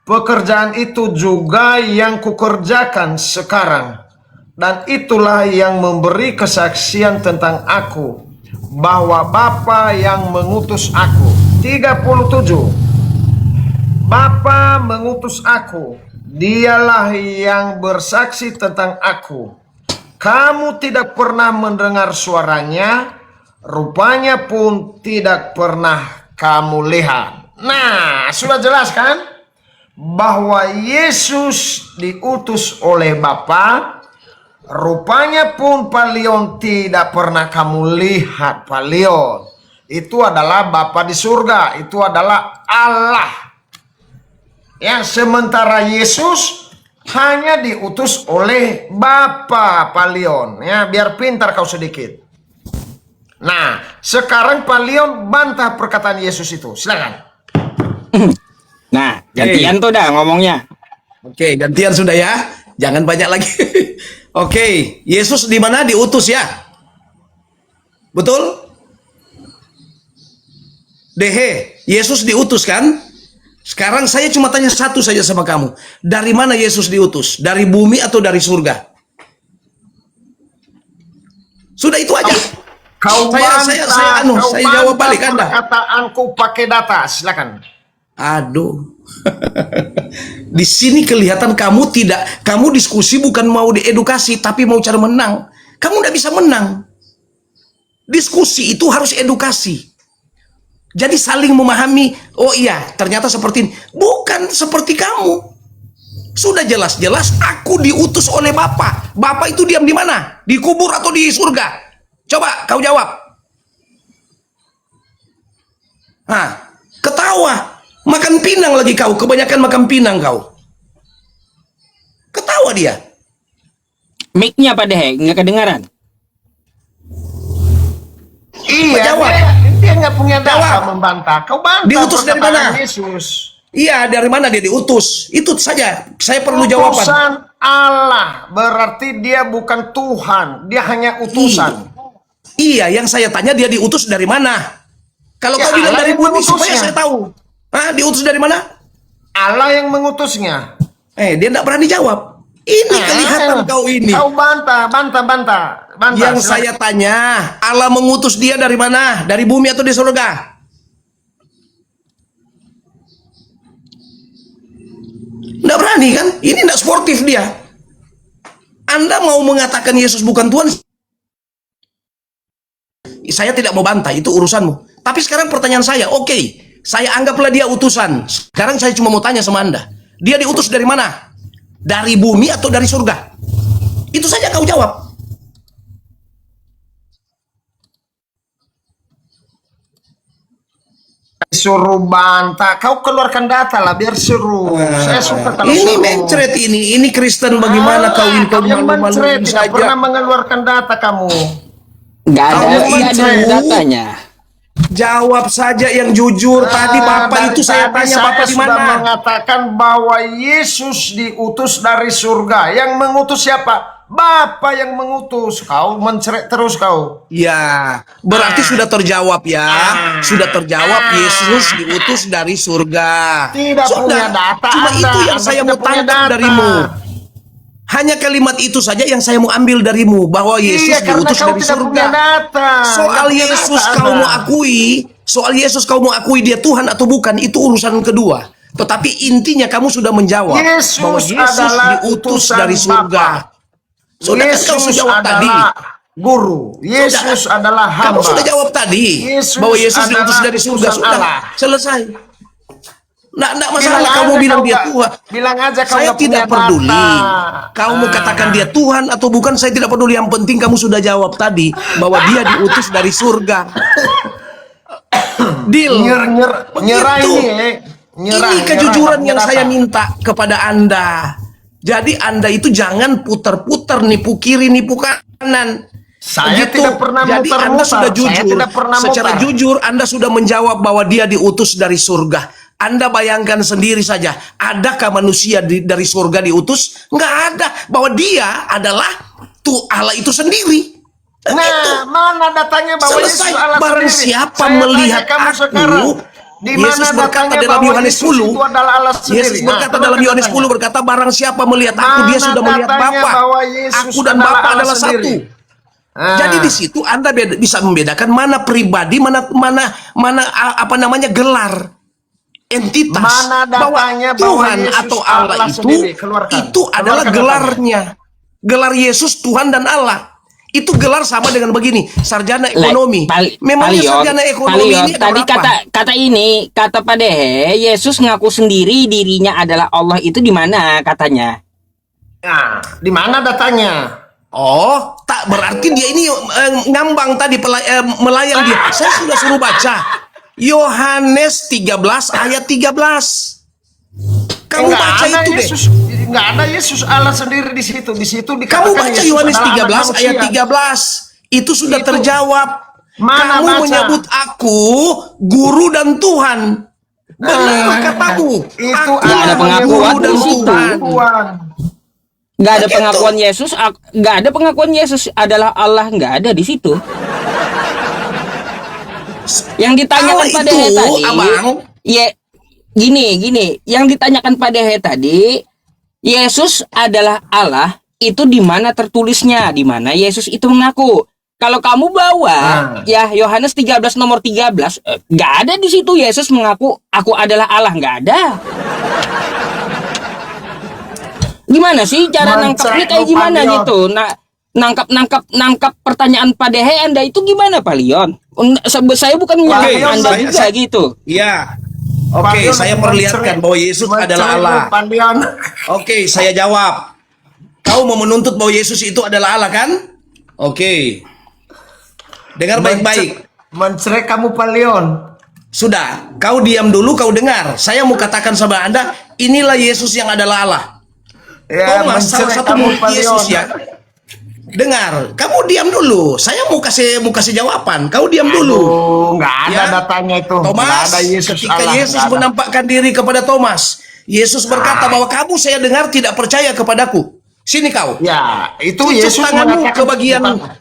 Pekerjaan itu juga yang kukerjakan sekarang, dan itulah yang memberi kesaksian tentang aku, bahwa Bapa yang mengutus aku. 37. Bapa mengutus aku, dialah yang bersaksi tentang aku. Kamu tidak pernah mendengar suaranya, rupanya pun tidak pernah kamu lihat. Nah, sudah jelas kan? Bahwa Yesus diutus oleh Bapa, rupanya pun Palion tidak pernah kamu lihat. Palion itu adalah Bapa di surga, itu adalah Allah. Yang sementara Yesus hanya diutus oleh Bapa. Palion ya, biar pintar kau sedikit. Nah, sekarang Palion bantah perkataan Yesus itu. Silakan. Nah, gantian tuh dah ngomongnya. Oke, gantian sudah ya. Jangan banyak lagi. Oke, Yesus di mana diutus ya? Betul? Dehe, Yesus diutus kan? Sekarang saya cuma tanya satu saja sama kamu. Dari mana Yesus diutus? Dari bumi atau dari surga? Sudah itu aja. Saya jawab balik Anda. Perkataanku pakai data, silakan. Aduh. Di sini kelihatan kamu diskusi bukan mau diedukasi tapi mau cara menang. Kamu tidak bisa menang. Diskusi itu harus edukasi. Jadi saling memahami, oh iya, ternyata seperti ini. Bukan seperti kamu. Sudah jelas-jelas aku diutus oleh Bapa. Bapa itu diam di mana? Di kubur atau di surga? Coba kau jawab. Nah, ketawa. Makan pinang lagi kau, kebanyakan makan pinang kau. Ketawa dia. Mic-nya apa deh? Nggak kedengaran. Iya, Jawab. dia nggak punya data Jawab. membantah. Kau bantah. Diutus dari perkataan mana? Yesus. Iya, dari mana dia diutus? Itu saja. Saya perlu jawaban. Utusan Allah, berarti dia bukan Tuhan, dia hanya utusan. Iya, yang saya tanya dia diutus dari mana? Kalau Ya, kau bilang Allah dari yang bumi supaya mengutusnya. saya tahu. Hah, diutus dari mana? Allah yang mengutusnya. Dia tidak berani jawab. Ini kelihatan kau ini. Kau bantah. Yang silakan. saya tanya, Allah mengutus dia dari mana? Dari bumi atau di surga? Tidak berani kan? Ini tidak sportif dia. Anda mau mengatakan Yesus bukan Tuhan? Saya tidak mau bantah, itu urusanmu. Tapi sekarang pertanyaan saya, oke, saya anggaplah dia utusan. Sekarang saya cuma mau tanya sama Anda. Dia diutus dari mana? Dari bumi atau dari surga? Itu saja kau jawab. Suruh bantah, kau keluarkan data lah biar seru. Saya suka kalau Ini seru. mencret ini Kristen bagaimana kau ini kau yang malu-maluin mencret, tidak pernah saja. mengeluarkan data kamu. Nggak ada, Kamu nggak ada itu- datanya. Jawab saja yang jujur. Tadi Bapak Dari itu saya tadi tanya Bapak di sudah mana? mengatakan bahwa Yesus diutus dari surga. Yang mengutus siapa? Bapa yang mengutus. Kau mencret terus kau. Ya, berarti sudah terjawab ya. Sudah terjawab Yesus diutus dari surga. Tidak Sudah. punya data Cuma Anda. itu yang Anda saya tidak mau punya tangkap data. darimu. Hanya kalimat itu saja yang saya mau ambil darimu, bahwa Yesus karena diutus kau dari tidak surga. punya data. Soal Nggak punya Yesus data, kau mau Anda. akui, soal Yesus kau mau akui dia Tuhan atau bukan, itu urusan kedua. Tetapi intinya kamu sudah menjawab Yesus bahwa Yesus adalah diutus utusan dari surga. Bapa. Sudah kan kau Yesus sudah jawab tadi. adalah guru. Yesus adalah Kamu hamba. sudah jawab tadi Yesus bahwa Yesus diutus adalah dari surga. utusan Sudah Allah. selesai. Nggak masalah Bilang kamu aja bilang kau dia nggak- Tuhan. bilang aja kau Saya nggak tidak punya peduli. data. Kau mau katakan dia Tuhan atau bukan, saya tidak peduli. Yang penting kamu sudah jawab tadi bahwa dia diutus dari surga. Deal. Nyerah Begitu. ini, nyerah. Ini kejujuran nggak yang punya saya data. minta kepada Anda. Jadi Anda itu jangan putar-putar, nipu kiri, nipu kanan. Saya Begitu. tidak pernah Jadi mutar-mutar. Anda sudah Saya jujur. tidak pernah Secara mutar. jujur Anda sudah menjawab bahwa dia diutus dari surga. Anda bayangkan sendiri saja, adakah manusia dari surga diutus? Nggak ada. Bahwa dia adalah Allah itu sendiri. Nah, mana datanya bahwa Selesai. Yesus Allah Barang sendiri? siapa Saya melihat tanya kamu aku, sekarang, di mana Yesus berkata datanya dalam bahwa Yohanes Yesus 10, itu adalah Allah sendiri? Yesus berkata Nah, dalam coba Yohanes katanya. 10 berkata, barang siapa melihat aku, dia Mana sudah melihat datanya Bapa. bahwa Yesus Aku dan adalah Bapa Allah adalah sendiri? satu. Ah. Jadi di situ Anda bisa membedakan mana pribadi, mana apa namanya gelar, entitas. Mana datanya bahwa Tuhan Yesus atau Allah Allah itu sendiri? Keluarkan. itu adalah Keluarkan gelarnya. Gelar Yesus Tuhan dan Allah. Itu gelar sama dengan begini, sarjana ekonomi. Memangnya sarjana ekonomi ini ada tadi berapa? kata Pak Dehe, Yesus ngaku sendiri dirinya adalah Allah, itu di mana katanya? Nah, di mana datanya? Oh, tak berarti dia ini ngambang tadi melayang dia. Saya sudah suruh baca Yohanes 13 ayat 13. Kamu Nggak baca ada itu deh. Yesus, nggak ada Yesus Allah sendiri di situ. Di situ Kamu dikatakan baca Yesus Yohanes adalah anak 13 ayat manusia. 13. Itu sudah Itu. terjawab. Mana Kamu baca? menyebut aku guru dan Tuhan. Benar katamu. Itu Aku ada pengakuan guru dan di situ. Tuhan. Nggak ada Begitu. pengakuan Yesus, nggak ada pengakuan Yesus adalah Allah, nggak ada di situ. Yang ditanyakan Allah Pak itu, Dehe tadi, Abang. gini, yang ditanyakan Pak Dehe tadi, Yesus adalah Allah, itu di mana tertulisnya, di mana Yesus itu mengaku. Kalau kamu bawa ya Yohanes 13 nomor 13, nggak ada di situ Yesus mengaku aku adalah Allah, nggak ada. Gimana sih cara nangkapnya kayak gimana gitu? Nah, nangkap pertanyaan Pak Dehe Anda itu gimana Pak Leon? Saya bukan menyalahkan Leon, Anda juga gitu. Iya. Oke, saya perlihatkan bahwa Yesus adalah Allah. Oke, saya jawab. Kau mau menuntut bahwa Yesus itu adalah Allah kan? Oke. Dengar baik-baik. Mencerek kamu Pak Leon. Sudah, kau diam dulu, kau dengar. Saya mau katakan sama Anda, inilah Yesus yang adalah Allah. Ya, Thomas salah mencerek satu kamu murid Pak Yesus Leon. ya. Dengar, kamu diam dulu. Saya mau kasih jawaban. Kau diam dulu. Oh, nggak ada Ya. datanya itu. Nggak Thomas, ada Yesus ketika Allah, Yesus nggak ada. menampakkan diri kepada Thomas, Yesus berkata bahwa kamu saya dengar tidak percaya kepadaku. Sini kau. Ya, itu Cucuk Yesus tanganmu mengatakan ke bagian bukan.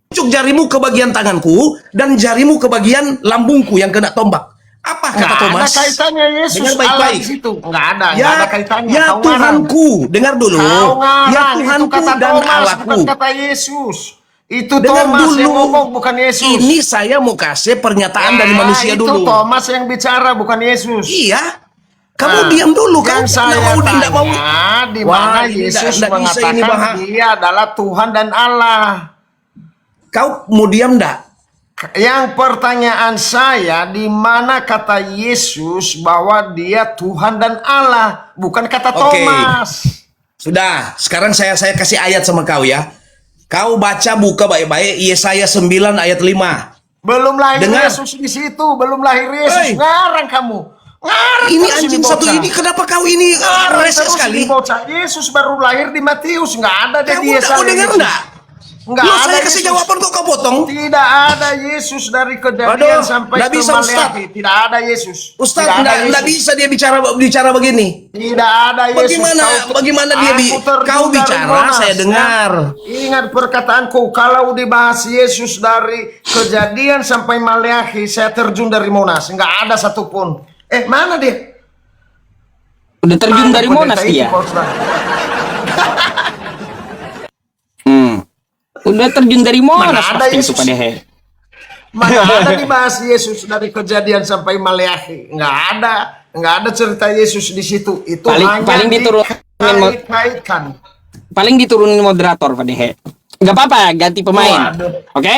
cucuk jarimu ke bagian tanganku dan jarimu ke bagian lambungku yang kena tombak. Apa kata Nggak Thomas? ada kaitannya Yesus Dengar Allah baik-baik. di situ. Nggak ada kaitannya. Ya Kau ngarang. Tuhanku, dengar dulu. Kau ngarang, Ya itu Tuhanku kata dan Thomas, Allahku. bukan kata Yesus. Itu Dengar Thomas dulu. yang ngomong, bukan Yesus. Ini saya mau kasih pernyataan dari manusia itu dulu. Thomas yang bicara, bukan Yesus. Iya. Kamu Nah, diam dulu. Kamu yang saya tidak mau. tanya, di Wah, mana ini Yesus nggak bisa ini, mengatakan Bah. dia adalah Tuhan dan Allah. Kau mau diam enggak? Yang pertanyaan saya, di mana kata Yesus bahwa dia Tuhan dan Allah, bukan kata Oke. Thomas. Sudah, sekarang saya kasih ayat sama kau ya. Kau baca buka baik-baik Yesaya 9 ayat 5. Belum lahir Dengar. Yesus di situ, belum lahir Yesus. Hei. Ngarang kamu. Ngarang Ini terus anjing bocah. satu ini kenapa kau ini Ngarang rese terus sekali? ini bocah. Yesus baru lahir di Matius, nggak ada dia Kamu di tak mau dengar Yesus. enggak? Nggak Lo ada saya kasih Yesus. jawaban kok kau potong. Tidak ada Yesus dari kejadian Waduh, sampai nggak ke bisa, Ustaz. Maleakhi. Tidak ada Yesus. Ustaz, Tidak ada enggak Yesus. bisa dia bicara begini. Tidak ada Yesus. Bagaimana dia Aku terjun kau dari bicara Monas, saya ya. dengar. Ingat perkataanku, kalau dibahas Yesus dari kejadian sampai Maleakhi, saya terjun dari Monas. Nggak ada satupun. Mana dia? Udah terjun Mana dari pendeta Monas itu, dia. Pak Ustaz? Udah terjun dari Mana Monas ada pasti itu Yesus? Pak Dehe. Mana ada dibahas Yesus dari Kejadian sampai Maleakhi? Nggak ada cerita Yesus di situ. Itu Paling diturunin dikait-kaitkan. paling diturunin moderator Pak Dehe. Nggak apa-apa, ganti pemain. Waduh. Oke?